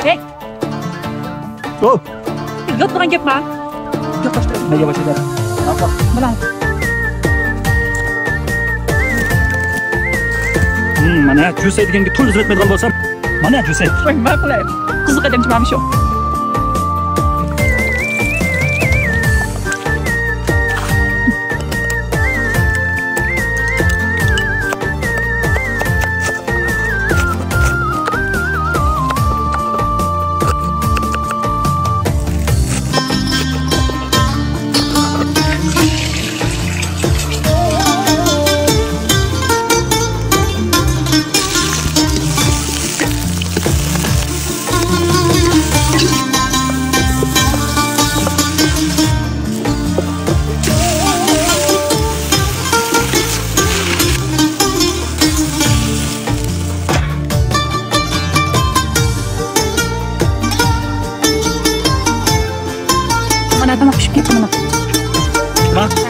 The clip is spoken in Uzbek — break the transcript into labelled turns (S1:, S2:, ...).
S1: Hey,
S2: Hop.
S1: yotmagan gapma. Yo'qoshtir.
S2: Nega boshlaydi?
S1: Bilan.
S2: Mana Jusey deganga to'l izlatmaydigan bo'lsam, mana Jusey.
S1: Voy, nima qilay? Qiziq adamchi mana shu. Mana tomoq pishib ketdi mana.
S2: Ha?